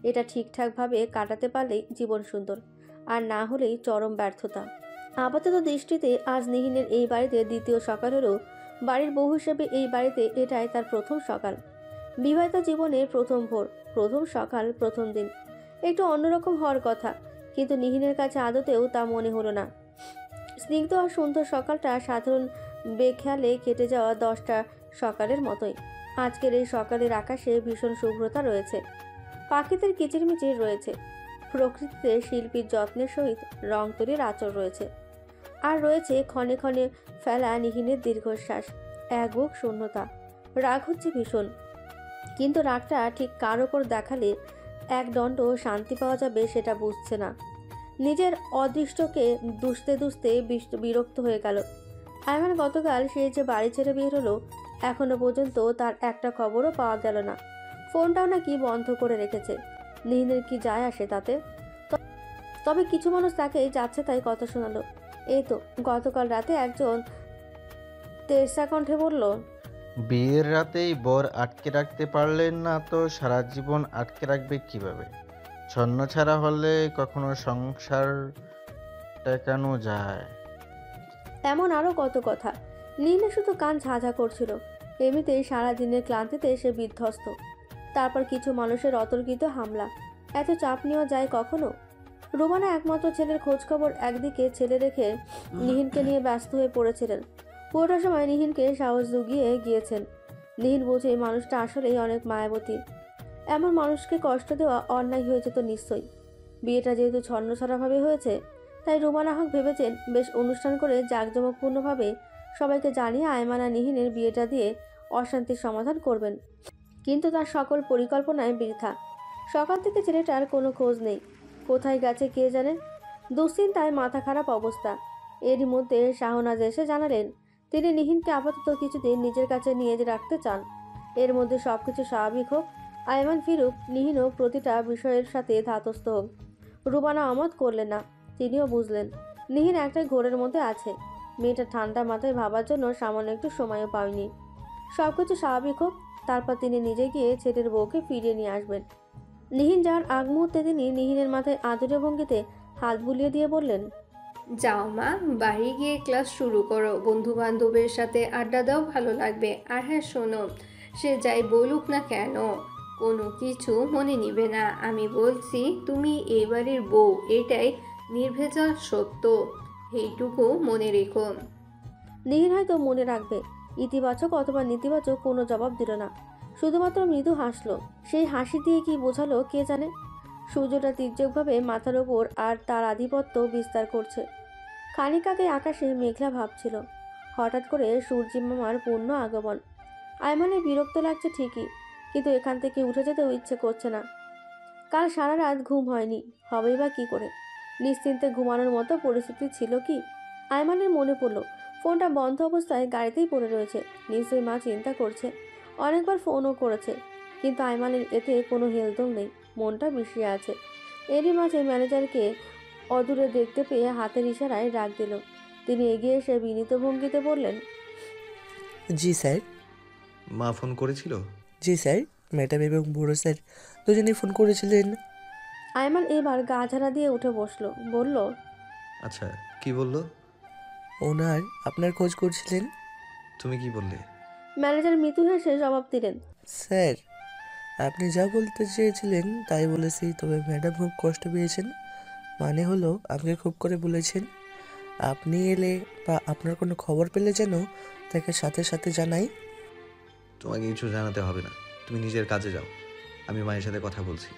এটা ঠিকঠাকভাবে কাটাতে পারলেই জীবন সুন্দর, আর না হলেই চরম ব্যর্থতা। আপাতত দৃষ্টিতে আজ নিহিনের এই বাড়িতে দ্বিতীয় সকাল হলেও বাড়ির বউ হিসেবে এই বাড়িতে এটাই তার প্রথম সকাল। বিবাহিত জীবনের প্রথম ভোর, প্রথম সকাল, প্রথম দিন। একটু অন্যরকম হওয়ার কথা, কিন্তু নিহিনের কাছে আদতেও তা মনে হলো না। স্নিগ্ধ আর সুন্দর সকালটা সাধারণ বেখেয়ালে কেটে যাওয়া 10টা সকালের মতোই। আজকের এই সকালের আকাশে ভীষণ শুভ্রতা রয়েছে, পাখিদের কিচিরমিচির রয়েছে, প্রকৃতিতে শিল্পীর যত্নের সহিত রং তুলির আঁচড় রয়েছে। আর রয়েছে ক্ষণে ক্ষণে ফেলা নিহিনের দীর্ঘশ্বাস, এক বুক শূন্যতা। রাগ হচ্ছে ভীষণ, কিন্তু রাগটা ঠিক কার ওপর দেখালে এক দণ্ড শান্তি পাওয়া যাবে সেটা বুঝছে না। নিজের অদৃষ্টকে দুষতে দুষতে বিরক্ত হয়ে গেল। আয়মান গতকাল সে যে বাড়ি ছেড়ে বের হলো, এখনো পর্যন্ত তার একটা খবরও পাওয়া গেল না। ফোনটাও নাকি বন্ধ করে রেখেছে। নিহিনের কি যায় আসে তাতে? তবে কিছু মানুষ তাকে যাচ্ছে তাই কথা শোনালো। এই তো গতকাল রাতে একজন তেরসা কণ্ঠে বলল, বিয়ের রাতেই বর আটকে রাখতে পারলেন না তো সারা জীবন আটকে রাখবে কিভাবে? ছন্নছাড়া হলে কখনো সংসার টেকানো যায়? এমন আরও কত কথা। নীলা শুধু কান ঝাঁঝা করছিল। এমনিতেই সারাদিনের ক্লান্তিতে সে বিধ্বস্ত, তারপর কিছু মানুষের অতর্কিত হামলা। এত চাপ নেওয়া যায় কখনো? রোমানা একমাত্র ছেলের খোঁজখবর একদিকে ছেলে রেখে নিহিনকে নিয়ে ব্যস্ত হয়ে পড়েছিলেন। পুরোটা সময় নিহিনকে সাহস জুগিয়ে গিয়েছেন। নিহিন বোঝে মানুষটা আসলেই অনেক মায়াবতী। এমন মানুষকে কষ্ট দেওয়া অন্যায় হয়ে যেত নিশ্চয়ই। বিয়েটা যেহেতু ছন্নছাড়াভাবে হয়েছে, তাই রোমানা হক ভেবেছেন বেশ অনুষ্ঠান করে জাঁকজমকপূর্ণভাবে সবাইকে জানিয়ে আয়মানা নিহিনের বিয়েটা দিয়ে অশান্তির সমাধান করবেন। কিন্তু তার সকল পরিকল্পনায় বৃথা। সকাল থেকে ছেলেটার কোনো খোঁজ নেই। কোথায় গেছে কে জানে। দুশ্চিন্তায় মাথা খারাপ অবস্থা। এরই মধ্যে শাহনাজ এসে জানালেন তিনি নিহিনকে আপাতত কিছুদিন নিজের কাছে নিয়ে রাখতে চান। এর মধ্যে সবকিছু স্বাভাবিক হোক, আয়মান ফিরুক, নিহিনও প্রতিটা বিষয়ের সাথে ধাতস্থ হোক। রুবানা আমোদ করলেন না। তিনিও বুঝলেন নিহিন একটা ঘোরের মধ্যে আছে। মেয়েটা ঠান্ডা মাথায় ভাবার জন্য সামান্য একটু সময়ও পায়নি। সবকিছু স্বাভাবিক হোক, তারপর তিনি নিজে গিয়ে ছেলের বউকে ফিরিয়ে নিয়ে আসবেন। নিহিন যাওয়ার আগ মুহূর্তে তিনি নিহিনের মাথায় আদুরে ভঙ্গিতে হাত বুলিয়ে দিয়ে বললেন, যাও মা, বাড়ি গিয়ে ক্লাস শুরু করো, বন্ধু বান্ধবের সাথে আড্ডা দাও, ভালো লাগবে। আর হ্যাঁ শোনো, সে যাই বলুক না কেন, কোনো কিছু মনে নিবে না। আমি বলছি তুমি এই বাড়ির বউ, এটাই নির্ভেজাল সত্য, এইটুকু মনে রেখো। নিহিন হয়তো মনে রাখবে। ইতিবাচক অথবা নেতিবাচক কোনো জবাব দিল না, শুধুমাত্র মৃদু হাসলো। সেই হাসি দিয়ে কি বোঝালো কে জানে। সূর্যটা তীর্যকভাবে মাথার ওপর আর তার আধিপত্য বিস্তার করছে। খানিক আগে আকাশে মেঘলা ভাব ছিল। হঠাৎ করে সূর্যি মামার পূর্ণ আগমন। আয়মানের বিরক্ত লাগছে ঠিকই, কিন্তু এখান থেকে উঠে যেতেও ইচ্ছে করছে না। কাল সারা রাত ঘুম হয়নি, হবেই বা কী করে? নিশ্চিন্তে ঘুমানোর মতো পরিস্থিতি ছিল কি? আয়মানের মনে পড়ল ফোনটা বন্ধ অবস্থায় গাড়িতেই পড়ে রয়েছে। নিশ্চয়ই মা চিন্তা করছে, অনেকবার ফোনও করেছে, কিন্তু আয়মানের এতে কোনো হেলদোল নেই, মনটা বিষিয়ে আছে। এরই মাঝে ম্যানেজারকে অদূরে দেখতে পেয়ে হাতের ইশারায় ডাক দিল। তিনি এগিয়ে এসে বিনীত ভঙ্গিতে বললেন, জি স্যার। মা ফোন করেছিল? জি স্যার, ম্যাডাম এবং বড় স্যার দুজনেই ফোন করেছিলেন। আয়মান এবার গা ঝাড়া দিয়ে উঠে বসলো, বলল, আচ্ছা, কি বললো? ওনার আপনার খোঁজ করছিলেন। তুমি কি বললে? ম্যানেজার মৃদু হেসে জবাব দিলেন, স্যার, আপনি যা বলতে চেয়েছিলেন তাই বলেছি, তবে ম্যাডাম খুব কষ্ট পেয়েছেন। মানে হলো আমাকে খুব করে বলেছেন আপনি এলে বা আপনার কোনো খবর পেলে যেন তাকে সাথে সাথে জানাই। তোমাকে কিছু জানাতে হবে না, তুমি নিজের কাজে যাও, আমি মায়ের সাথে কথা বলছি।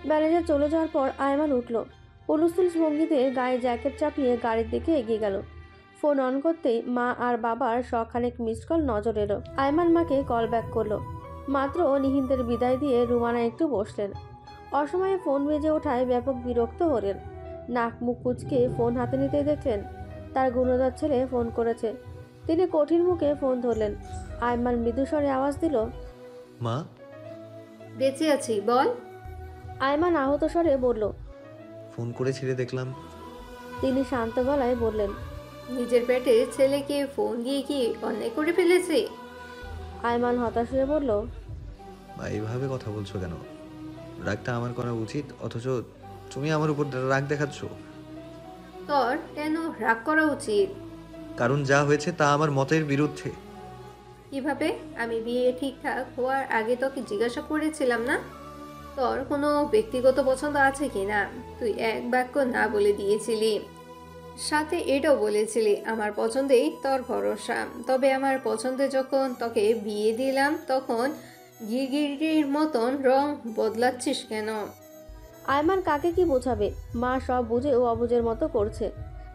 ম্যানেজার চলে যাওয়ার পর আয়মান উঠল। হুলস্থুল ভঙ্গিতে গায়ে জ্যাকেট চাপিয়ে গাড়ির দিকে এগিয়ে গেল। ফোন অন করতেই মা আর বাবার শখানেক মিসড কল নজর এলো। আয়মান মাকে কল ব্যাক করলো। মাত্র নিহিনদের বিদায় দিয়ে রুমানা একটু বসলেন। অসময়ে ফোন বেজে ওঠায় ব্যাপক বিরক্ত হলেন। নাক মুখ কুচকে ফোন হাতে নিতেই দেখলেন তার গুণধর ছেলে ফোন করেছে। তিনি কঠিন মুখে ফোন ধরলেন। আয়মান মৃদুস্বরে আওয়াজ দিল, মা। বেঁচে আছি, বল। আয়মান আহত স্বরে বলল। ফোন করেছিলে দেখলাম। তিনি শান্ত গলায় বললেন, নিজের পেটে ছেলেকে ফোন দিয়ে কি অন্যায় করে ফেলেছে? আয়মান হতাশ হয়ে বলল, মা, এইভাবে কথা বলছো কেন? রাগটা আমার করা উচিত, অথচ তুমি আমার উপর রাগ দেখাচ্ছ। তোর কেন রাগ করা উচিত? কারণ যা হয়েছে তা আমার মতের বিরুদ্ধে। কিভাবে? আমি বিয়ে ঠিকঠাক হওয়ার আগে তোকে জিজ্ঞাসা করেছিলাম না তোর কোনো ব্যক্তিগত পছন্দ আছে কি না? তুই এক বাক্য না বলে দিয়েছিলি, সাথে এটাও বলেছিলি আমার পছন্দেই তোর ভরসা। তবে আমার পছন্দে যখন তোকে বিয়ে দিলাম তখন গিরগিটির মতন রং বদলাচ্ছিস কেন? আয়মান কাকে কি বোঝাবে? মা সব বুঝে ও অবুঝের মতো করছে।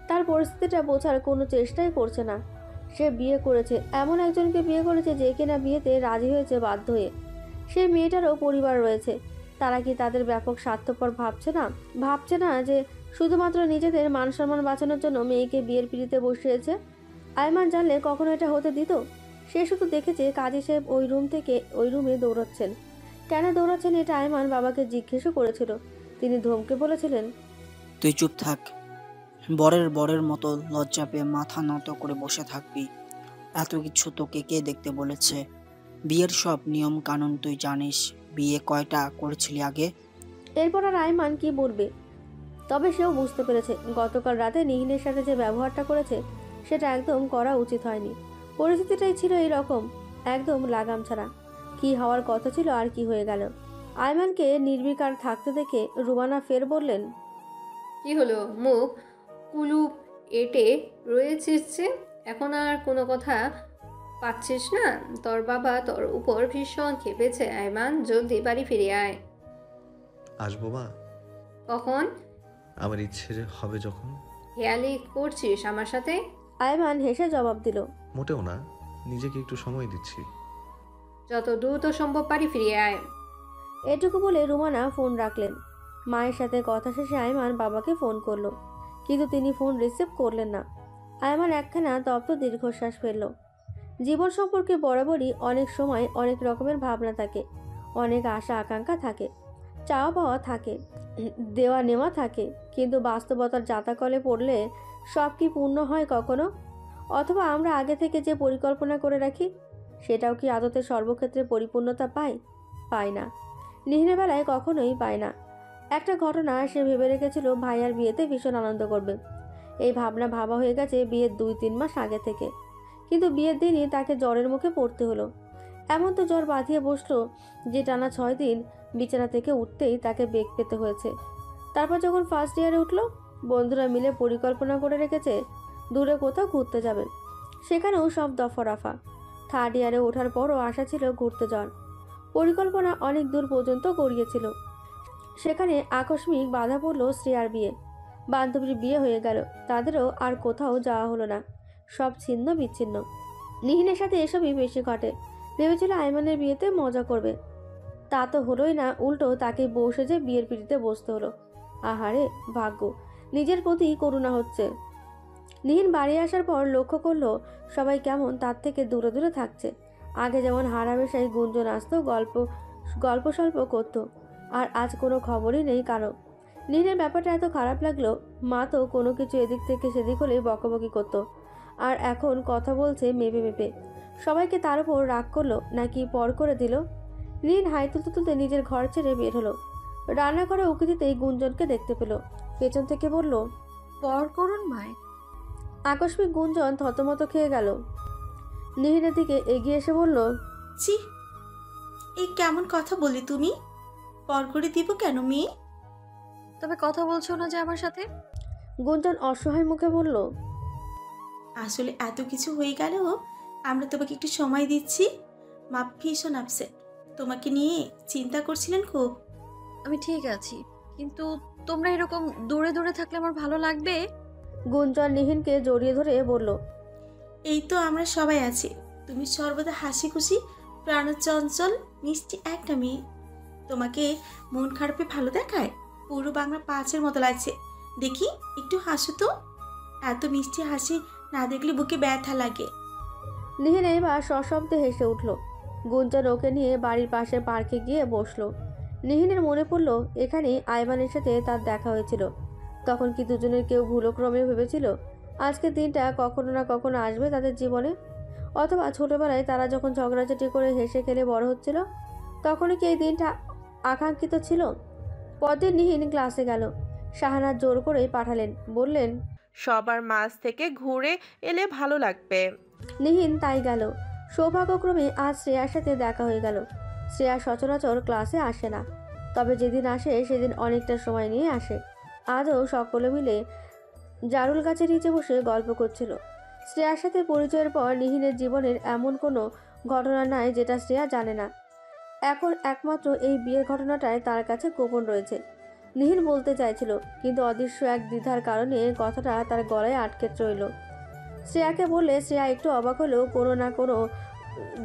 তার পরিস্থিতিটা বোঝার কোনো চেষ্টাই করছে না। সে বিয়ে করেছে, এমন একজনকে বিয়ে করেছে যে কিনা বিয়েতে রাজি হয়েছে বাধ্য হয়ে। সেই মেয়েটারও পরিবার রয়েছে। তারা কি তাদের ব্যাপক স্বার্থপর ভাবছে না যে শুধুমাত্র নিজেদের মান সম্মান বাঁচানোর জন্য মেয়েকে বিয়ের পিড়িতে বসিয়েছে? আয়মান জানলে কখনো এটা হতে দিত? সে শুধু দেখেছে কাজী সাহেব ওই রুম থেকে ওই রুমে দৌড়াচ্ছেন। কেন দৌড়াচ্ছেন এটা আয়মান বাবাকে জিজ্ঞেসও করেছিল। তিনি ধমকে বলেছিলেন, তুই চুপ থাক, বরের মতো লজ্জা পেয়ে মাথা নত করে বসে থাকবি। এত কিছু তোকে কে দেখতে বলেছে? বিয়ের সব নিয়ম কানুন তুই জানিস। বিয়ে কয়টা করেছিলি আগে? এরপর আর আয়মান কি বলবে। তবে সেও বুঝতে পেরেছে গতকাল রাতে নিহিনের সাথে যে ব্যবহারটা করেছে সেটা একদম করা উচিত হয়নি। পরিস্থিতিটাই ছিল এইরকম, একদম লাগাম ছাড়া। কি হওয়ার কথা ছিল আর কি হয়ে গেল। আয়মানকে নির্বিকার থাকতে দেখে রুমানা ফের বললেন, কি হলো? মুখ কুলুপ এঁটে রয়েছিস যে? এখন আর কোনো কথা পাচ্ছিস না? তোর বাবা তোর উপর ভীষণ খেপেছে। আয়মান, জলদি বাড়ি ফিরে আয়। আসবো মা, কখন? আমার ইচ্ছে হবে যখন। হেয়ালি করছিস আমার সাথে? আয়মান হেসে জবাব দিল, মোটেও না, নিজেকে একটু সময় দিচ্ছি। যত দ্রুত সম্ভব বাড়ি ফিরে আয়। এটুকু বলে রুমানা ফোন রাখলেন। মায়ের সাথে কথা শেষে আয়মান বাবাকে ফোন করলো, কিন্তু তিনি ফোন রিসিভ করলেন না। আয়মান একখানা তপ্ত দীর্ঘশ্বাস ফেলল। জীবন সম্পর্কে বরাবরই অনেক সময় অনেক রকমের ভাবনা থাকে, অনেক আশা আকাঙ্ক্ষা থাকে, চাওয়া পাওয়া থাকে, দেওয়া নেওয়া থাকে, কিন্তু বাস্তবতার জাতাকলে পড়লে সব কি পূর্ণ হয় কখনো? অথবা আমরা আগে থেকে যে পরিকল্পনা করে রাখি সেটাও কি আদতে সর্বক্ষেত্রে পরিপূর্ণতা পায় না। নিহিনের বেলায় কখনোই পায় না। একটা ঘটনা সে ভেবে রেখেছিল ভাইয়ার বিয়েতে ভীষণ আনন্দ করবে। এই ভাবনা ভাবা হয়ে গেছে বিয়ের 2-3 মাস আগে থেকে, কিন্তু বিয়ের দিনই তাকে জ্বরের মুখে পড়তে হলো। এমন তো জ্বর বাঁধিয়ে বসলো যে টানা 6 দিন বিছানা থেকে উঠতেই তাকে বেগ পেতে হয়েছে। তারপর যখন ফার্স্ট ইয়ারে উঠলো, বন্ধুরা মিলে পরিকল্পনা করে রেখেছে দূরে কোথাও ঘুরতে যাবে, সেখানেও সব দফারফা। থার্ড ইয়ারে ওঠার পরও আশা ছিল ঘুরতে যাওয়ার। পরিকল্পনা অনেক দূর পর্যন্ত গড়িয়েছিল। সেখানে আকস্মিক বাধা পড়লো শ্রেয়ার বিয়ে। বান্ধবীর বিয়ে হয়ে গেল, তাদেরও আর কোথাও যাওয়া হলো না, সব ছিন্ন বিচ্ছিন্ন। নিহিনের সাথে এসবই বেশি ঘটে। ভেবেছিল আয়মানের বিয়েতে মজা করবে, তা তো হলোই না, উল্টো তাকে বউ সেজে বিয়ের পিড়িতে বসতে হলো। আহারে ভাগ্য, নিজের প্রতি করুণা হচ্ছে। নিহিন বাড়ি আসার পর লক্ষ্য করলো সবাই কেমন তার থেকে দূরে দূরে থাকছে। আগে যেমন হারামেশাই গুঞ্জন আসতো, গল্প স্বল্প করতো, আর আজ কোনো খবরই নেই কারো। নিহিনের ব্যাপারটা এত খারাপ লাগলো। মা তো কোনো কিছু এদিক থেকে সেদিক হলেই বকাবকি করতো, আর এখন কথা বলছে মেপে মেপে। সবাইকে তার উপর রাগ করলো নাকি পর করে দিল? নিহিন হাই তুলতে তুলতে নিজের ঘর ছেড়ে বের হলো। রান্নাঘরে উঁকি দিতেই গুঞ্জনকে দেখতে পেল। পেছন থেকে বলল, পর করুন মায়। আকস্মিক গুঞ্জন থতমত খেয়ে গেল। নিহিনের দিকে এগিয়ে এসে বলল, ছি, এই কেমন কথা বলি তুমি? পর করে দিব কেন মেয়ে? তবে কথা বলছো না যে আমার সাথে? গুঞ্জন অসহায় মুখে বলল, আসলে এত কিছু হয়ে গেলেও আমরা তোমাকে একটু সময় দিচ্ছি। মা ভীষণ আপসেট, তোমাকে নিয়ে চিন্তা করছিলেন খুব। আমি ঠিক আছি, কিন্তু তোমরা এরকম দূরে দূরে থাকলে আমার ভালো লাগবে? গুঞ্জন নিহিনকে জড়িয়ে ধরে বলল, এই তো আমরা সবাই আছি। তুমি সর্বদা হাসি খুশি, প্রাণচঞ্চল, মিষ্টি একটা মেয়ে। তোমাকে মন খারাপে ভালো দেখায়? পুরো বাংলা 5-এর মতো লাগছে। দেখি একটু হাসো তো। এত মিষ্টি হাসি না দেখলে বুকে ব্যথা লাগে। নিহিন এবার সশব্দে হেসে উঠল। গুঞ্জন ওকে নিয়ে বাড়ির পাশে পার্কে গিয়ে বসলো। নিহিনের মনে পড়ল এখানে আইভানের সাথে তার দেখা হয়েছিল। তখন কি দুজনের কেউ ভুলক্রমে ভেবেছিল আজকের দিনটা কখনো না কখনো আসবে তাদের জীবনে? অথবা ছোটবেলায় তারা যখন ঝগড়াঝাটি করে হেসে খেলে বড় হচ্ছিল, তখনও কি এই দিনটা আকাঙ্ক্ষিত ছিল? পরদিন নিহিন ক্লাসে গেল। শাহানা জোর করেই পাঠালেন, বললেন সবার মাঝ থেকে ঘুরে এলে ভালো লাগবে। নিহিন তাই গেল। সৌভাগ্যক্রমে আজ শ্রেয়ার সাথে দেখা হয়ে গেল। শ্রেয়া সচরাচর ক্লাসে আসে না, তবে যেদিন আসে সেদিন অনেকটা সময় নিয়ে আসে। আজও সকলে মিলে জারুল গাছের নিচে বসে গল্প করছিল। শ্রেয়ার সাথে পরিচয়ের পর নিহিনের জীবনের এমন কোনো ঘটনা নাই যেটা শ্রেয়া জানে না। এখন একমাত্র এই বিয়ের ঘটনাটাই তার কাছে গোপন রয়েছে। নিহিন বলতে চাইছিল, কিন্তু অদৃশ্য এক দ্বিধার কারণে কথাটা তার গলায় আটকে রইল। শ্রেয়াকে বললে শ্রেয়া একটু অবাক হলেও কোনো না কোনো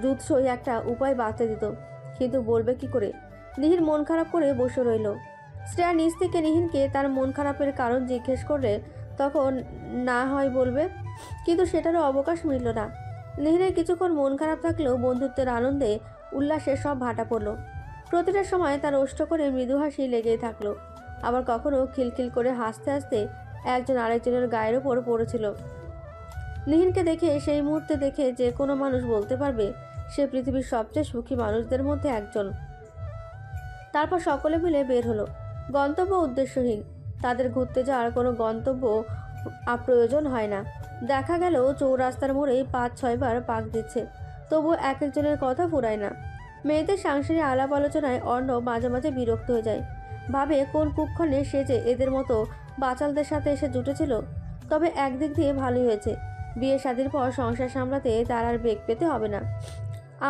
জুৎসই একটা উপায় বাঁচতে দিত, কিন্তু বলবে কি করে? নিহিন মন খারাপ করে বসে রইল। শ্রেয়া নিজ থেকে নিহিনকে তার মন খারাপের কারণ জিজ্ঞেস করলে তখন না হয় বলবে, কিন্তু সেটারও অবকাশ মিলল না। নিহিনের কিছুক্ষণ মন খারাপ থাকলেও বন্ধুত্বের আনন্দে উল্লাসে সব ভাটা পড়ল। প্রতিটা সময় তার ওষ্ঠ করে মৃদু হাসি লেগেই থাকলো। আবার কখনো খিলখিল করে হাসতে হাসতে একজন আরেকজনের গায়ের ওপর পড়েছিল। নিহিনকে দেখে, সেই মুহূর্তে দেখে যে কোনো মানুষ বলতে পারবে সে পৃথিবীর সবচেয়ে সুখী মানুষদের মধ্যে একজন। তারপর সকলে মিলে বের হলো। গন্তব্য উদ্দেশ্যহীন, তাদের ঘুরতে যাওয়ার কোনো গন্তব্য প্রয়োজন হয় না। দেখা গেল চৌরাস্তার মোড়েই 5-6 বার পাক দিচ্ছে, তবু এক একজনের কথা ফুরায় না। মেয়েদের সাংসারিক আলাপ আলোচনায় অর্ণব মাঝে মাঝে বিরক্ত হয়ে যায়, ভাবে কোন কুক্ষণে সে যে এদের মতো বাচালদের সাথে এসে জুটেছিল। তবে একদিক দিয়ে ভালোই হয়েছে, বিয়ে শাদির পর সংসার সামলাতে তার আর বেগ পেতে হবে না।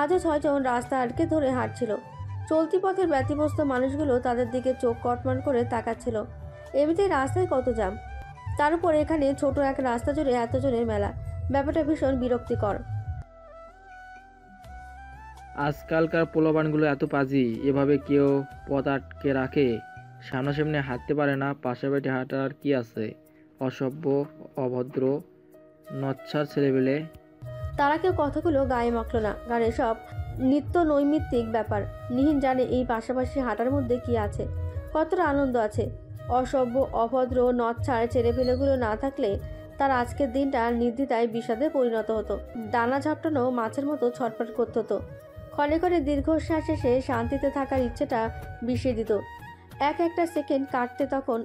আজও 6 জন রাস্তা আটকে ধরে হাঁটছিল। চলতি পথের ব্যতিব্যস্ত মানুষগুলো তাদের দিকে চোখ কটমান করে তাকাচ্ছিল। এমনিতেই রাস্তায় কত জ্যাম, তার উপর এখানে ছোট এক রাস্তা জুড়ে এতজনের মেলা, ব্যাপারটা ভীষণ বিরক্তিকর। আজকালকার পোলাপানগুলো এত পাজি, এভাবে কেউ পথ আটকে রাখে? সামনাসামনি হাঁটতে পারে না, পাশাপাশি হাঁটার কি আছে? অসভ্য, অভদ্র, নচ্ছার ছেলেবেলে। তারা কেউ কথাগুলো গায়ে মাখল না, কারণ এসব নিত্য নৈমিত্তিক ব্যাপার। নিহিন জানে এই পাশাপাশি হাঁটার মধ্যে কি আছে, কতটা আনন্দ আছে। অসভ্য, অভদ্র, নচ্ছার ছেলেপেলেগুলো না থাকলে তার আজকের দিনটা নির্দ্বিধায় বিষাদে পরিণত হতো। ডানা ঝাপটানো মাছের মতো ছটফট করতে হতো। ক্ষণে ক্ষণে দীর্ঘশ্বাস এসে শান্তিতে থাকার ইচ্ছেটা বিষিয়ে দিত। একটা সেকেন্ড কাটতে তখন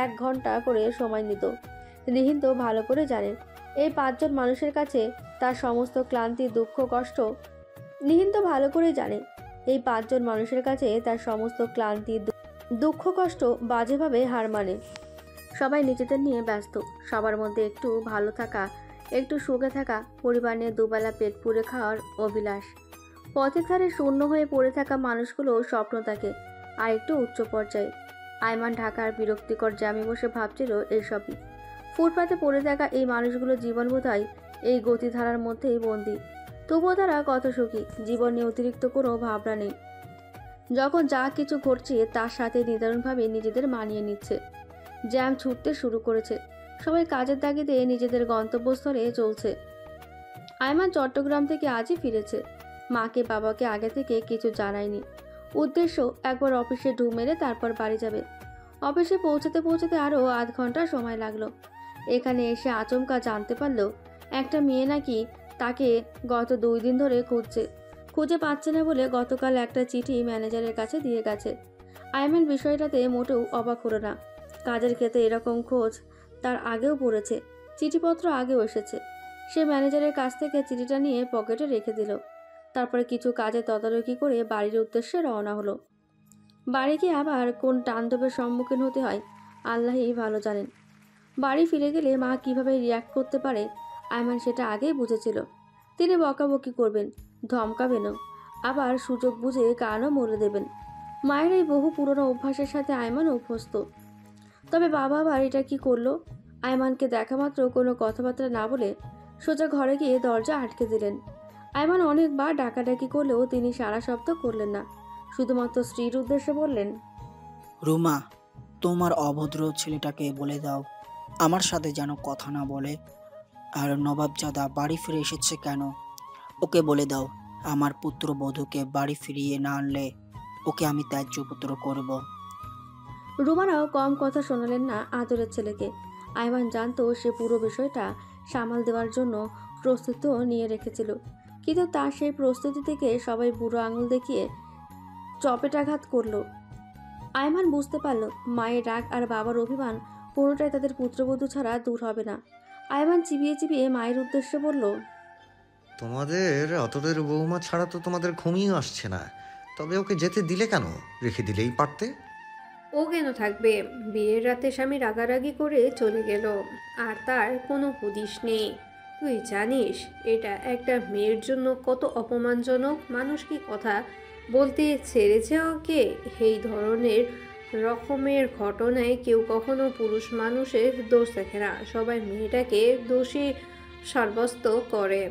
1 ঘন্টা করে সময় নিত। নিহিন তো ভালো করে জানে এই 5 জন মানুষের কাছে তার সমস্ত ক্লান্তি, দুঃখ, কষ্ট। নিহিন তো ভালো করে জানে এই 5 জন মানুষের কাছে তার সমস্ত ক্লান্তি, দুঃখ, কষ্ট বাজেভাবে হার মানে। সবাই নিজেদের নিয়ে ব্যস্ত, সবার মধ্যে একটু ভালো থাকা, একটু সুখে থাকা, পরিবার নিয়ে দুবেলা পেট পুড়ে খাওয়ার অভিলাষ। পথের ধারে শূন্য হয়ে পড়ে থাকা মানুষগুলো স্বপ্ন থাকে আর একটু উচ্চ পর্যায়ে। আয়মান ঢাকার বিরক্তিকর জ্যামে বসে ভাবছিল এসবই। ফুটপাতে পড়ে থাকা এই মানুষগুলো জীবন বোধহয় এই গতিধারার মধ্যেই বন্দী। তবুও তারা কত সুখী, জীবন নিয়ে অতিরিক্ত কোনো ভাবনা নেই। যখন যা কিছু ঘটছে তার সাথে নিদারুণভাবে নিজেদের মানিয়ে নিচ্ছে। জ্যাম ছুটতে শুরু করেছে, সবাই কাজের তাগিদে নিজেদের গন্তব্যস্থলে চলছে। আয়মান চট্টগ্রাম থেকে আজই ফিরেছে। মাকে বাবাকে আগে থেকে কিছু জানায়নি। উদ্দেশ্য একবার অফিসে ঢু মেরে তারপর বাড়ি যাবে। অফিসে পৌঁছাতে পৌঁছাতে আরও আধ ঘন্টা সময় লাগলো। এখানে এসে আচমকা জানতে পারলো একটা মেয়ে নাকি তাকে গত 2 দিন ধরে খুঁজে পাচ্ছে না বলে গতকাল একটা চিঠি ম্যানেজারের কাছে দিয়ে গেছে। আয়মান বিষয়টাতে মোটেও অবাক হলো না। কাজের ক্ষেত্রে এরকম খোঁজ তার আগেও পড়েছে, চিঠিপত্র আগেও এসেছে। সে ম্যানেজারের কাছ থেকে চিঠিটা নিয়ে পকেটে রেখে দিল। তারপরে কিছু কাজে তদারকি করে বাড়ির উদ্দেশ্যে রওনা হলো। বাড়ি গিয়ে আবার কোন তাণ্ডবের সম্মুখীন হতে হয় আল্লাহই ভালো জানেন। বাড়ি ফিরে গেলে মা কিভাবে রিয়াক্ট করতে পারে আয়মান সেটা আগেই বুঝেছিল। তিনি বকাবকি করবেন, ধমকাবেনও, আবার সুযোগ বুঝে কানও মরে দেবেন। মায়ের এই বহু পুরনো অভ্যাসের সাথে আয়মান অভ্যস্ত। তবে বাবা আবার এটা কি করলো? আয়মানকে দেখা মাত্র কোনো কথাবার্তা না বলে সোজা ঘরে গিয়ে দরজা আটকে দিলেন। আয়মান অনেকবার ডাকাডাকি করলেও তিনি সারা শব্দ করলেন না, শুধুমাত্র স্ত্রীর উদ্দেশ্যে বললেন, রুমা, তোমার অভদ্র ছেলেটাকে বলে দাও আমার সাথে যেন কথা না বলে। আর নবাবজাদা বাড়ি ফিরে এসেছে কেন, ওকে বলে দাও আমার পুত্রবধূকে বাড়ি ফিরিয়ে না আনলে ওকে আমি ত্যায্য পুত্র করব। রুমারাও কম কথা শোনালেন না আদরের ছেলেকে। আয়মান জানতো সে পুরো বিষয়টা সামাল দেওয়ার জন্য প্রস্তুত নিয়ে রেখেছিল, কিন্তু তার সেই প্রস্তুতি থেকে সবাই বুড়ো আঙুল দেখিয়ে চপেটাঘাত করলো। আয়মান বুঝতে পারল মায়ের রাগ আর বাবার অভিমান কোনোটাই তাদের পুত্রবধূ ছাড়া দূর হবে না। আয়মান চিবিয়ে চিবিয়ে মায়ের উদ্দেশ্যে বলল, তোমাদের অতদের বৌমা ছাড়া তো তোমাদের ঘুমিয়ে আসছে না, তবে ওকে যেতে দিলে কেন? রেখে দিলেই পারতে। ও কেন থাকবে? বিয়ের রাতে স্বামী রাগারাগি করে চলে গেল, আর তার কোনো হদিশ নেই। তুই জানিস এটা একটা মেয়ের জন্য কত অপমানজনক? মানুষ কি কথা বলতে ছেড়েছে ওকে? এই ধরনের রকমের ঘটনায় কেউ কখনো পুরুষ মানুষের দোষ দেখে না, সবাই মেয়েটাকে দোষী সাব্যস্ত করে।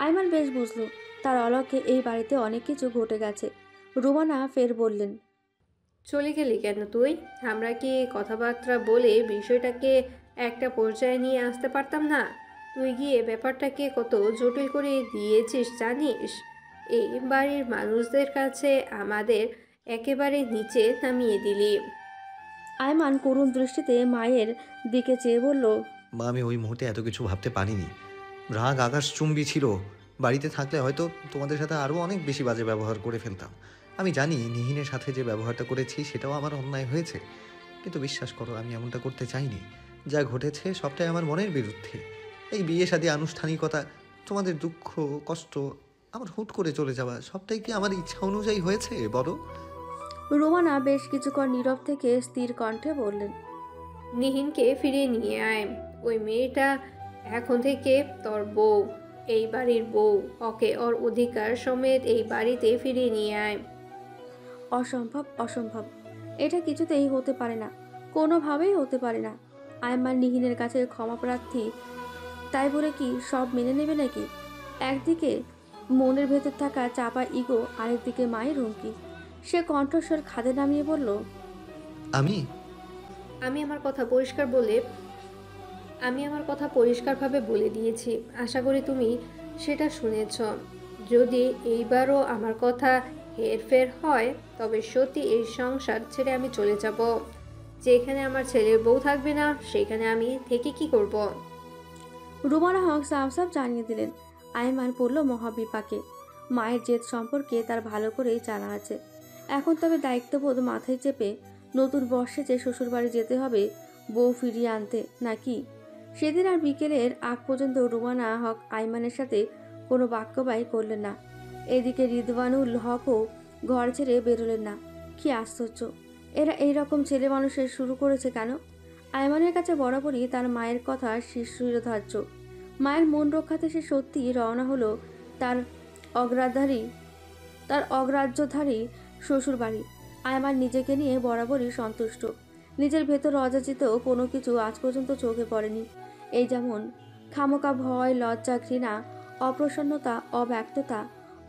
আয়মান বেশ বুঝল তার অলক্ষ্যে এই বাড়িতে অনেক কিছু ঘটে গেছে। রুমানা ফের বললেন, চলে গেলি কেন তুই? আমরা কি কথাবার্তা বলে বিষয়টাকে একটা পর্যায়ে নিয়ে আসতে পারতাম না? তুই গিয়ে ব্যাপারটাকে কত জটিল করে দিয়েছিস জানিস? এই বাড়ির মানুষদের কাছে আমাদের একেবারে নিচে নামিয়ে দিলি। আয়মান করুণ দৃষ্টিতে মায়ের দিকে চেয়ে বলল, মা, আমি ওই মুহূর্তে এত কিছু ভাবতে পারিনি। রাগ আকাশচুম্বী ছিল। বাড়িতে থাকলে হয়তো তোমাদের সাথে আরও অনেক বেশি বাজে ব্যবহার করে ফেলতাম। আমি জানি নিহিনের সাথে যে ব্যবহারটা করেছি সেটাও আমার অন্যায় হয়েছে, কিন্তু বিশ্বাস করো আমি এমনটা করতে চাইনি। যা ঘটেছে সবটাই আমার মনের বিরুদ্ধে। এই বিয়ে শাদী, আনুষ্ঠানিকতা, তোমাদের দুঃখ কষ্ট, আমার হুট করে চলে যাওয়া, সবটাই কি আমার ইচ্ছা অনুযায়ী হয়েছে বলো? রুমানা বেশ কিছুক্ষণ নীরব থেকে স্থির কণ্ঠে বললেন, নিহিনকে ফিরিয়ে নিয়ে আয়। ওই মেয়েটা এখন থেকে তোর বউ, এই বাড়ির বউ। ওকে ওর অধিকার সমেত এই বাড়িতে ফিরিয়ে নিয়ে আয়। অসম্ভব, অসম্ভব, এটা কিছুতেই হতে পারে না, কোনোভাবেই হতে পারে না। আয়মান নিহিনের কাছে ক্ষমা প্রার্থী, তাই বলে কি সব মেনে নেবে নাকি? একদিকে মনের ভেতর থাকা চাপা ইগো, আরেকদিকে মায়ের হুমকি। সে কণ্ঠস্বর খাদে নামিয়ে বলল, আমি আমি আমার কথা পরিষ্কারভাবে বলে দিয়েছি। আশা করি তুমি সেটা শুনেছ। যদি এইবারও আমার কথা হেরফের হয় তবে সত্যি এই সংসার ছেড়ে আমি চলে যাব। যেখানে আমার ছেলের বউ থাকবে না সেখানে আমি থেকে কি করব? রুমানা হক সাফ সাফ জানিয়ে দিলেন। আয়মান পড়ল মহাবিপাকে। মায়ের জেদ সম্পর্কে তার ভালো করেই জানা আছে। এখন তবে দায়িত্ববোধ মাথায় চেপে নতুন বর্ষে যে শ্বশুরবাড়ি যেতে হবে বউ ফিরিয়ে আনতে, নাকি? সেদিন আর বিকেলের আগ পর্যন্ত রুমানা হক আয়মানের সাথে কোনো বাক্যবাই করলেন না। এদিকে রিদওয়ানুল হকও ঘর ছেড়ে বেরোলেন না। কি আশ্চর্য, এরা এইরকম ছেলে মানুষের শুরু করেছে কেন? আয়মানের কাছে বরাবরই তার মায়ের কথা শিরোধার্য। মায়ের মন রক্ষাতে সে সত্যিই রওনা হলো তার অগ্রাহ্যধারী শ্বশুরবাড়ি। আয়মান নিজেকে নিয়ে বরাবরই সন্তুষ্ট। নিজের ভেতর অযাচিত কোনো কিছু আজ পর্যন্ত চোখে পড়েনি। এই যেমন খামোকা ভয়, লজ্জা, ঘৃণা, অপ্রসন্নতা, অব্যক্ততা,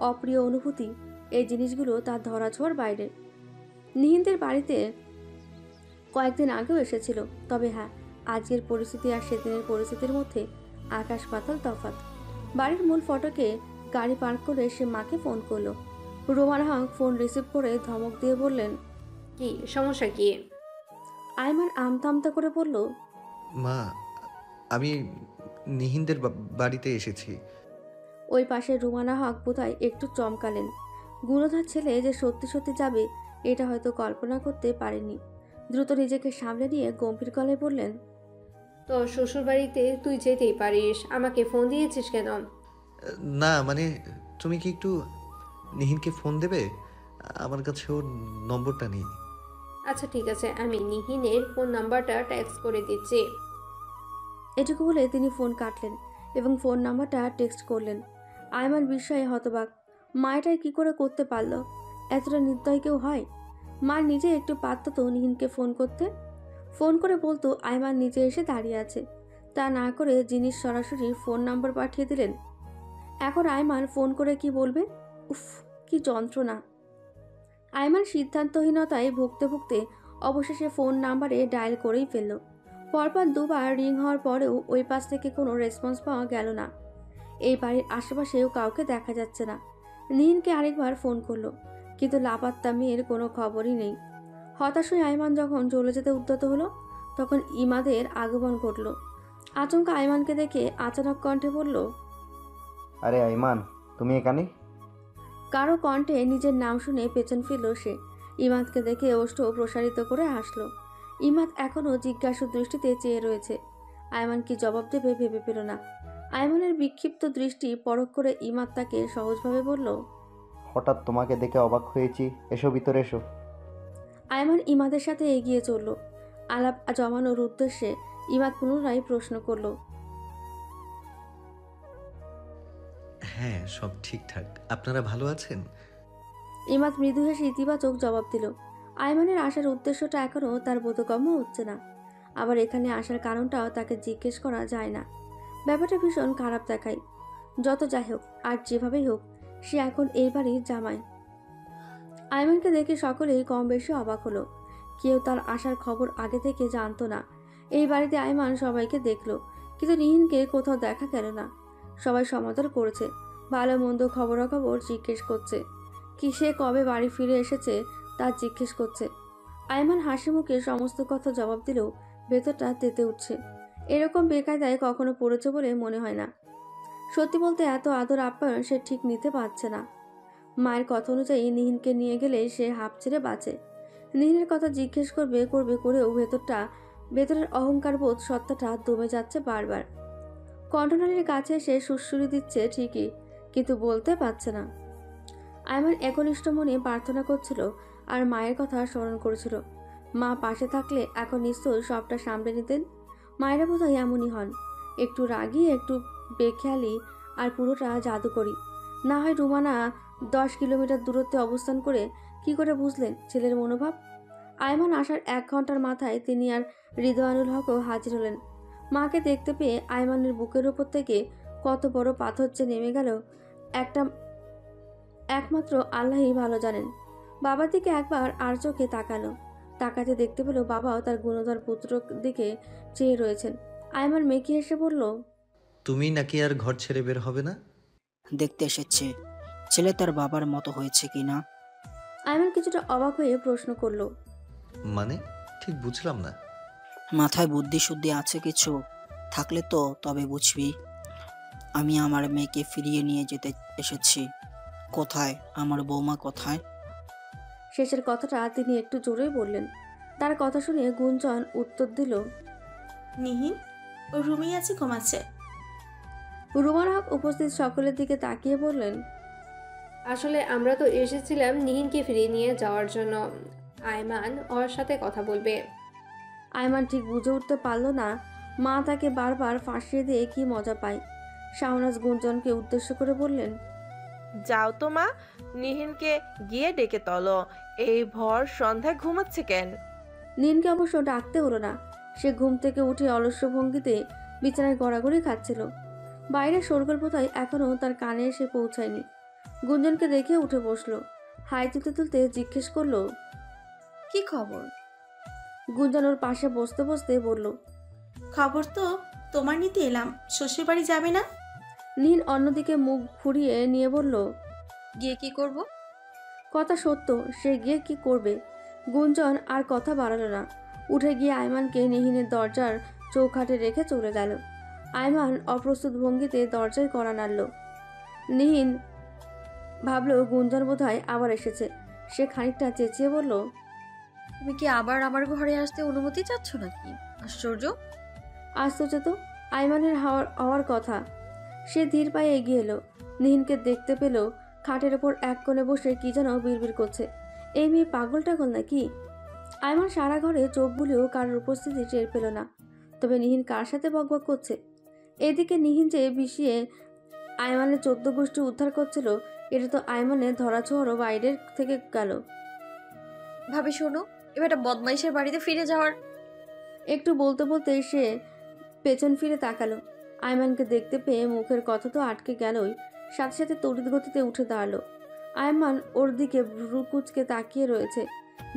অপ্রিয় অনুভূতি, এই জিনিসগুলো তার ধরাছোঁয়ার বাইরে। নিহিনদের বাড়িতে কয়েকদিন আগেও এসেছিল, তবে হ্যাঁ, আজকের পরিস্থিতি আর সেদিনের পরিস্থিতির মধ্যে আকাশ পাতাল তফাৎ। বাড়ির মূল ফটকে গাড়ি পার্ক করে সে মাকে ফোন করলো। রোমানা হক ফোন রিসিভ করে ধমক দিয়ে বললেন, কি সমস্যা কি? আয়মান আমতা আমতা করে বলল, মা, আমি নিহিনদের বাড়িতে এসেছি। ওই পাশে রুমানা হক বোধহয় একটু চমকালেন। গুণধর ছেলে যে সত্যি সত্যি যাবে এটা হয়তো কল্পনা করতে পারেনি। দ্রুত নিজেকে সামলে নিয়ে গম্ভীর গলায় বললেন, তো শ্বশুরবাড়িতে তুই যেতেই পারিস, আমাকে ফোন দিয়েছিস কেন? না মানে, তুমি কি একটু নিহিনকে ফোন দেবে? আমার কাছে ওর নম্বরটা নেই। আচ্ছা ঠিক আছে, আমি নিহিনের ফোন নাম্বারটা টেক্সট করে দিচ্ছি। এটুকু বলে তিনি ফোন কাটলেন এবং ফোন নাম্বারটা টেক্সট করলেন। আয়মান বিস্ময়ে হতবাক। মায়েটাই কি করে করতে পারলো? এতটা নির্দয় কেউ হয়? মা নিজে একটু পারত তো নিহিনকে ফোন করতে। ফোন করে বলতো আয়মান নিজে এসে দাঁড়িয়ে আছে। তা না করে জিনিস সরাসরি ফোন নাম্বার পাঠিয়ে দিলেন। এখন আয়মান ফোন করে কি বলবে? উফ, কি যন্ত্রণা! আয়মান সিদ্ধান্তহীনতায় ভুগতে ভুগতে অবশেষে ফোন নাম্বারে ডায়াল করেই ফেলল। পরপর দুবার রিং হওয়ার পরেও ওই পাশ থেকে কোনো রেসপন্স পাওয়া গেল না। এই বাড়ির আশেপাশেও কাউকে দেখা যাচ্ছে না। নিহিনকে আরেকবার ফোন করলো, কিন্তু লাপাত্তা মেয়ের কোনো খবরই নেই। হতাশ হয়ে আয়মান যখন চলে যেতে উদ্যত হলো তখন ইমাদের আগমন ঘটল। আচমকা আয়মানকে দেখে আচানক কণ্ঠে বলল, আরে আইমান, তুমি এখানে? কারো কণ্ঠে নিজের নাম শুনে পেছন ফিরল সে। ইমাদকে দেখে ওষ্ঠ প্রসারিত করে হাসলো। ইমাদ এখনও জিজ্ঞাসু দৃষ্টিতে চেয়ে রয়েছে। আয়মান কি জবাব দেবে ভেবে পেল না। আয়মানের বিক্ষিপ্ত দৃষ্টি পরখ করে ইমাদ তাকে সহজভাবে বলল, হঠাৎ তোমাকে দেখে অবাক হয়েছি, এসো ভিতরে এসো। আয়মান ইমাদের সাথে এগিয়ে চলল। আলাপ জমানোর উদ্দেশ্যে ইমাদ পুনরায় প্রশ্ন করল, হ্যাঁ, সব ঠিকঠাক। আপনারা ভালো আছেন? ইমাদ মৃদু হেসে ইতিবাচক জবাব দিল। আয়মানের আসার উদ্দেশ্যটা এখনও তার বোধগম্য হচ্ছে না। আবার এখানে আসার কারণটাও তাকে জিজ্ঞেস করা যায় না। ব্যাপারটা ভীষণ খারাপ দেখায়। যত যাই হোক আর যেভাবেই হোক, সে এখন এই বাড়ির জামাই। আয়মানকে দেখে সকলেই কম বেশি অবাক হলো। কেউ তার আসার খবর আগে থেকে জানতো না। এই বাড়িতে আয়মান সবাইকে দেখলো, কিন্তু নিহিনকে কোথাও দেখা গেল না। সবাই সমাদর করেছে, ভালো মন্দ খবরাখবর জিজ্ঞেস করছে। কি সে কবে বাড়ি ফিরে এসেছে তা জিজ্ঞেস করছে। আয়মান হাসি মুখে সমস্ত কথা জবাব দিলেও ভেতরটা তেতে উঠছে। এরকম বেকায়দায় কখনো পড়েছে বলে মনে হয় না। সত্যি বলতে এত আদর আপ্যায়ন সে ঠিক নিতে পারছে না। মায়ের কথা অনুযায়ী নিহিনকে নিয়ে গেলে সে হাঁপ ছেড়ে বাঁচে। নিহিনের কথা জিজ্ঞেস করবে করেও ভেতরের অহংকার বোধ সত্তাটা দমে যাচ্ছে বারবার। কণ্ঠনালীর কাছে সে সুরসুরি দিচ্ছে ঠিকই, কিন্তু বলতে পারছে না। আয়মান একনিষ্ঠ মনে প্রার্থনা করছিল আর মায়ের কথা স্মরণ করেছিল। মা পাশে থাকলে এখন নিশ্চয়ই সবটা সামলে নিতেন। মায়েরা বোধহয় এমনই হন, একটু রাগী, একটু বেখেয়ালি, আর পুরোটা জাদুকরি। না হয় রুমানা 10 কিলোমিটার দূরত্বে অবস্থান করে কি করে বুঝলেন ছেলের মনোভাব? আয়মান আসার 1 ঘন্টার মাথায় তিনি আর হৃদয়ানুল হকও হাজির হলেন। মাকে দেখতে পেয়ে আয়মানের বুকের ওপর থেকে কত বড় পাথর যে নেমে গেল একমাত্র আল্লাহই ভালো জানেন। বাবার দিকে একবার আর চোখে তাকাতে দেখতে পেল বাবাও তার গুণধর পুত্রর দিকে চেয়ে রয়েছেন। আয়মান মেকি এসে বলল, তুমি নাকি আর ঘর ছেড়ে বের হবে না? দেখতে এসেছে ছেলে তার বাবার মতো হয়েছে কিনা। আয়মান কিছুটা অবাক হয়ে প্রশ্ন করল, মানে ঠিক বুঝলাম না। মাথায় বুদ্ধি শুদ্ধি আছে কিছু? থাকলে তো তবে বুঝবি। আমি আমার মেয়েকে ফিরিয়ে নিয়ে যেতে এসেছি। কোথায় আমার বৌমা, কোথায়? শেষের কথাটা তিনি একটু জোরেই বললেন। তার কথা শুনে গুঞ্জন উত্তর দিল, নিহিন ও রুমেই আছে, ঘুমাচ্ছে। রুমানা হক উপস্থিত সকলের দিকে তাকিয়ে বললেন, আসলে আমরা তো এসেছিলাম নিহিনকে ফিরিয়ে নিয়ে যাওয়ার জন্য। আয়মান ওর সাথে কথা বলবে। আয়মান ঠিক বুঝে উঠতে পারল না মা তাকে বারবার ফাঁসিয়ে দিয়ে কি মজা পায়। শাহনাজ গুঞ্জনকে উদ্দেশ্য করে বললেন, যাও তো মা, নিহিনকে গিয়ে ডেকে তোলো। এই ভর সন্ধ্যায় ঘুমাচ্ছে কেন? নিনকে অবশ্য ডাকতে হলো না। সে ঘুম থেকে উঠে অলস্য ভঙ্গিতে বিছানায় গড়াগড়ি খাচ্ছিল। বাইরে শোরগোল বোধহয় এখনও তার কানে এসে পৌঁছায়নি। গুঞ্জনকে দেখে উঠে বসলো। হাই তুলতে তুলতে জিজ্ঞেস করলো, কি খবর? গুঞ্জন ওর পাশে বসতে বসতে বলল, খবর তো তোমার নিতে এলাম। শ্বশুর বাড়ি যাবে না? নীল অন্যদিকে মুখ ঘুরিয়ে নিয়ে বলল, গিয়ে কি করব? কথা সত্য, সে গিয়ে কি করবে? গুঞ্জন আর কথা বাড়ালো না। উঠে গিয়ে আয়মানকে নিহিনের দরজার চৌখাটে রেখে চলে গেল। আয়মান অপ্রস্তুত ভঙ্গিতে দরজায় কড়া নাড়ল। নিহিন ভাবল গুঞ্জন বোধহয় আবার এসেছে। সে খানিকটা চেঁচিয়ে বলল, তুমি কি আবার আমার ঘরে আসতে অনুমতি চাচ্ছ নাকি? আশ্চর্য। আশ্চর্য তো, আয়মানের হওয়ার কথা। সে ধীর পায়ে এগিয়ে এলো। নিহিনকে দেখতে পেল খাটের ওপর এক কোণে বসে কি যেন বিড়বিড় করছে। এই মেয়ে পাগল টাগল নাকি? আয়মান সারা ঘরে চোখ বুলেও কারোর উপস্থিতি টের পেল না। তবে নিহিন কার সাথে বকবক করছে? এদিকে নিহিন যে বিষিয়ে আয়মানের 14 গোষ্ঠী উদ্ধার করছিল, এটা তো আয়মানের ধরাছোঁয়ারও বাইরের থেকে গেল। ভাবি শোনো, এবার একটা বদমাইশের বাড়িতে ফিরে যাওয়ার। একটু বলতে বলতে সে পেছন ফিরে তাকালো। আয়মানকে দেখতে পেয়ে মুখের কথা তো আটকে গেলই, সাথে সাথে তড়িৎ গতিতে উঠে দাঁড়ালো। আয়মান ওর দিকে ভ্রু কুচকে তাকিয়ে রয়েছে।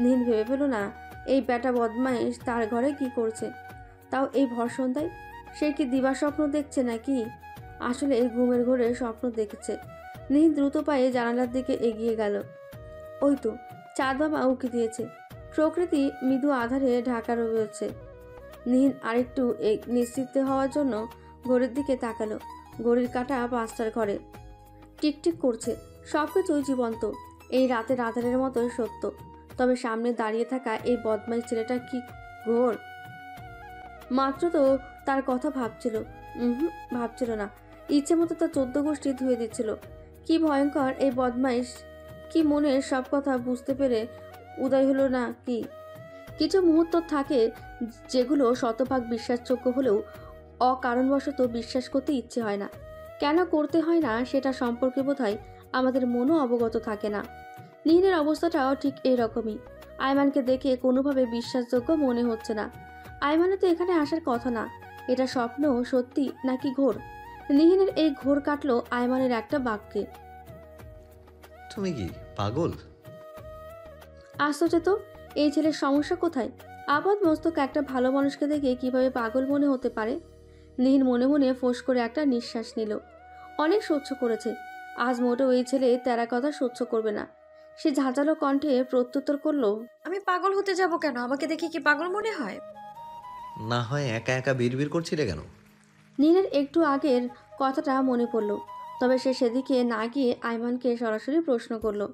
নিহিন ভেবে পেল না এই ব্যাটা বদমাইশ তার ঘরে কি করছে, তাও এই ভর সন্ধ্যায়। সে কি দিবা স্বপ্ন দেখছে নাকি? আসলে এই ঘুমের ঘোরে স্বপ্ন দেখেছে। নিহিন দ্রুত পায়ে জানালার দিকে এগিয়ে গেল। ওই তো চাঁদ বাবা উঁকি দিয়েছে। প্রকৃতি মৃদু আধারে ঢাকা রয়েছে। নিহিন আরেকটু নিশ্চিত হওয়ার জন্য ঘড়ির দিকে তাকালো। ঘড়ির কাঁটা 5টার ঘরে টিকটিক করছে। সব কিছুই জীবন্ত, এই রাতের আধারের মতোই সত্য। তবে সামনে দাঁড়িয়ে থাকা এই বদমাইশ ছেলেটা কি ঘোর। মাত্র তো তার কথা ভাবছিল, ভাবছিল না, ইচ্ছে মতো তার 14 গোষ্ঠী ধুয়ে দিচ্ছিল। কি ভয়ঙ্কর এই বদমাইশ! কি মনের সব কথা বুঝতে পেরে উদয় হলো না কি? কিছু মুহূর্ত থাকে যেগুলো শতভাগ বিশ্বাসযোগ্য হলেও অকারণবশত বিশ্বাস করতে ইচ্ছে হয় না। কেন করতে হয় না সেটা সম্পর্কে বোধহয় আমাদের মনও অবগত থাকে না। নিহিনের অবস্থাটাও ঠিক এইরকমই। আয়মানকে দেখে কোনোভাবে বিশ্বাসযোগ্য মনে হচ্ছে না। আয়মানের তো এখানে আসার কথা না। এটা স্বপ্ন, সত্যি নাকি ঘোর? নিহিনের এই ঘোর কাটলো আয়মানের একটা বাক্যে। তুমি কি পাগল? আশ্চর্য তো, এই ছেলের সমস্যা কোথায়? আপাত মস্তক একটা ভালো মানুষকে দেখে কিভাবে পাগল মনে হতে পারে? নিহিন মনে মনে ফোঁস করে একটা নিঃশ্বাস নিল। অনেক সহ্য করেছে, আজ মোটেও এই ছেলে তেরা কথা সহ্য করবে না। সে ঝাঁঝালো কণ্ঠে প্রত্যুত্তর করলো, আমি পাগল হতে যাব কেন? আমাকে দেখে কি পাগল মনে হয়? না হয় একা একা বিড়বিড় করছিলে কেন? নিহিনের একটু আগের কথাটা মনে পড়ল, তবে সে সেদিকে না গিয়ে আয়মানকে সরাসরি প্রশ্ন করলো,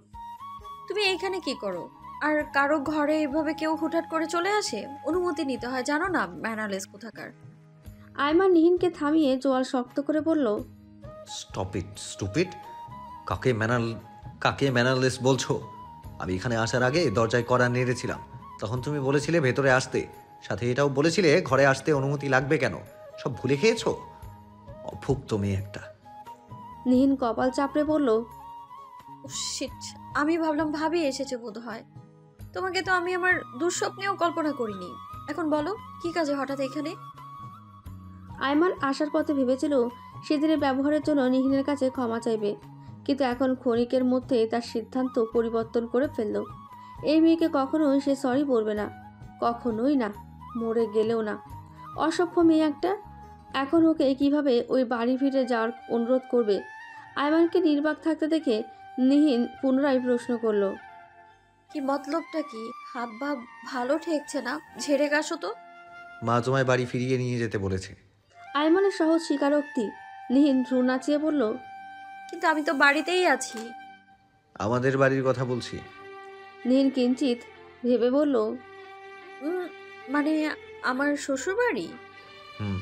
তুমি এইখানে কি করো? আর কারো ঘরে এভাবে কেউ হুটহাট করে চলে আসে? অনুমতি নিতে হয়, জানো না? ম্যানারলেস কোথাকার। আয়মান নিহিনকে থামিয়ে জোয়াল শক্ত করে বলল, স্টপ ইট স্টুপিড। কাকে ম্যানারলেস বলছো? আমি এখানে আসার আগে দরজায় কড়া নেড়েছিলাম, তখন তুমি বলেছিলে ভেতরে আসতে, সাথে এটাও বলেছিলে ঘরে আসতে অনুমতি লাগবে কেন। সব ভুলে খেয়েছো? অভুক্ত মেয়ে একটা। নিহিন কপাল চাপড়ে বলল, শিট, আমি ভাবলাম ভাবি এসেছে বোধ হয়। তোমাকে তো আমি আমার দুঃস্বপ্নেও কল্পনা করিনি। এখন বলো, কি কাজে হঠাৎ এখানে? আয়মান আসার পথে ভেবেছিল সেদিনের ব্যবহারের জন্য নিহিনের কাছে ক্ষমা চাইবে, কিন্তু এখন ক্ষণিকের মধ্যে তার সিদ্ধান্ত পরিবর্তন করে ফেলল। এই মেয়েকে কখনোই সে সরি বলবে না, কখনোই না, মরে গেলেও না। অসভ্য মেয়ে একটা। এখন ওকে কিভাবে ওই বাড়ি ফিরে যাওয়ার অনুরোধ করবে? আয়মানকে নির্বাক থাকতে দেখে নিহিন পুনরায় প্রশ্ন করল, কি মতলবটা কি? হাব ভাব ভালো ঠেকছে না, ঝেড়ে কাশো তো। মা তোমায় বাড়ি ফিরিয়ে নিয়ে যেতে বলেছে। আয়মানের সহজ স্বীকারোক্তি। নিহিন ভ্রু নাচিয়ে বলল, কিন্তু আমি তো বাড়িতেই আছি। আমাদের বাড়ির কথা বলছি। নিহিন কিঞ্চিত ভেবে বলল, মানে আমার শ্বশুর বাড়ি। হুম।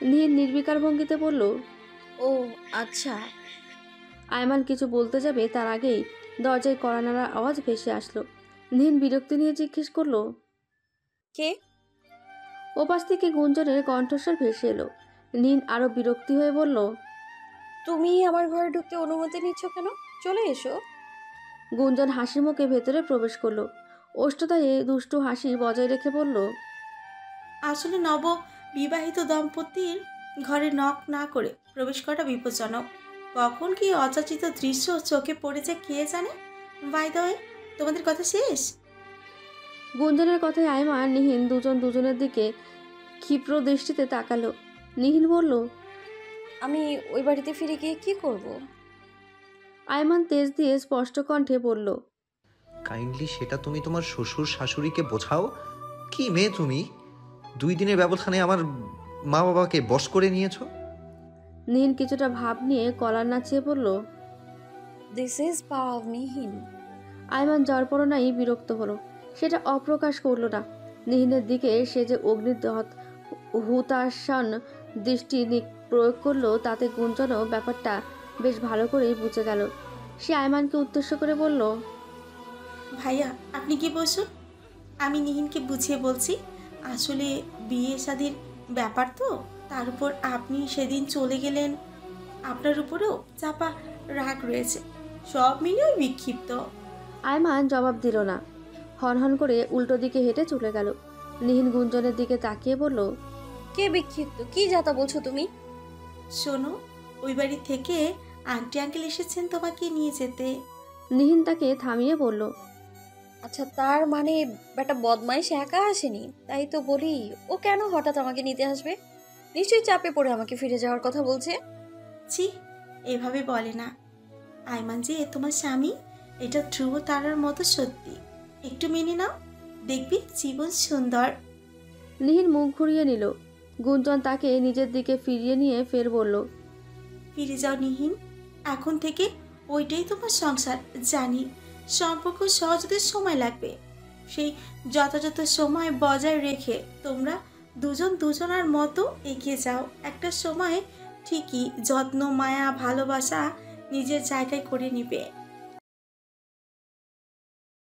নিহিন নির্বিকার ভঙ্গিতে বলল, ও আচ্ছা। আয়মান কিছু বলতে যাবে তার আগেই দরজায় কড়া নাড়ার আওয়াজ ভেসে আসলো। নিহিন বিরক্তি নিয়ে জিজ্ঞেস করলো, কে? ওপাশ থেকে গুঞ্জনের কণ্ঠস্বর ভেসে এলো। নিহিন আরো বিরক্তি হয়ে বলল, তুমি আমার ঘরে ঢুকতে অনুমতি নিচ্ছ কেন? চলে এসো। গুঞ্জন হাসি মুখে ভেতরে প্রবেশ করলো। ওষ্ঠতায়ে দুষ্টু হাসি বজায় রেখে বলল, আসলে নব বিবাহিত দম্পতির ঘরে নক না করে প্রবেশ করা বিপজ্জনক। কখন কি অযাচিত দৃশ্য চোখে পড়ে যায় কে জানে। বাই দ্য ওয়ে, তোমাদের কথা শেষ? গুঞ্জনের কথায় আয়মান নিহিন দুজন দুজনের দিকে ক্ষিপ্র দৃষ্টিতে তাকালো। নিহিন বলল, আমি ওই বাড়িতে ফিরে গিয়ে কি করব? আয়মান তেজ দিয়ে স্পষ্ট কণ্ঠে বলল, কাইন্ডলি সেটা তুমি তোমার শ্বশুর শাশুড়িকে বোঝাও। কি মেয়ে তুমি! 2 দিনের ব্যবধানে আমার মা বাবাকে বশ করে নিয়েছো। নিহিন কিছুটা ভাব নিয়ে কলার নাচিয়ে বলল, this is power of Nihin. Ayman জড়পরনাই বিরক্ত হলো, সেটা অপ্রকাশ করলো না। নিহিনের দিকে সে যে অগ্নিদহৎ হুতাশন দৃষ্টি প্রয়োগ করলো তাতে গুঞ্জনও ব্যাপারটা বেশ ভালো করেই বুঝে গেল। সে আয়মানকে উদ্দেশ্য করে বলল, ভাইয়া আপনি কি বসুন, আমি নিহিনকে বুঝিয়ে বলছি। আসলে বিয়ে শাদির ব্যাপার তো, তার উপর আপনি সেদিন চলে গেলেন, আপনার উপরেও চাপা রাগ রয়েছে, সব মিলিয়ে বিক্ষিপ্ত। আয়মান জবাব দিল না, হনহন করে উল্টো দিকে হেঁটে চলে গেল। নিহিন গুঞ্জনের দিকে তাকিয়ে বলল, কে বিক্ষিপ্ত? কি যাতা বলছো তুমি? শোনো, ওই বাড়ি থেকে আন্টি আঙ্কেল এসেছেন তোমাকে নিয়ে যেতে। নিহিন তাকে থামিয়ে বলল, আচ্ছা, তার মানে বেটা বদমাইশ একা আসেনি? তাই তো বলি, ও কেন হঠাৎ আমাকে নিতে আসবে? নিশ্চয়ই চাপে পড়ে আমাকে ফিরে যাওয়ার কথা বলছে। ছি, এভাবে বলে না। আয়মান যে তোমার স্বামী, এটা ধ্রুব তারার মতো সত্যি। একটু মেনে নাও, দেখবি জীবন সুন্দর। নিহিন মুখ ঘুরিয়ে নিল। গুঞ্জন তাকে নিজের দিকে ফিরিয়ে নিয়ে ফের বলল, ফিরে যাও নিহিন, এখন থেকে ওইটাই তোমার সংসার। জানি সম্পর্ক সহজ হতে সময় লাগবে, সেই যথাযথ সময় বজায় রেখে তোমরা দুজন দুজনার মতো এগিয়ে যাও। একটা সময় ঠিকই যত্ন, মায়া, ভালোবাসা নিজের জায়গায় করে নিবে।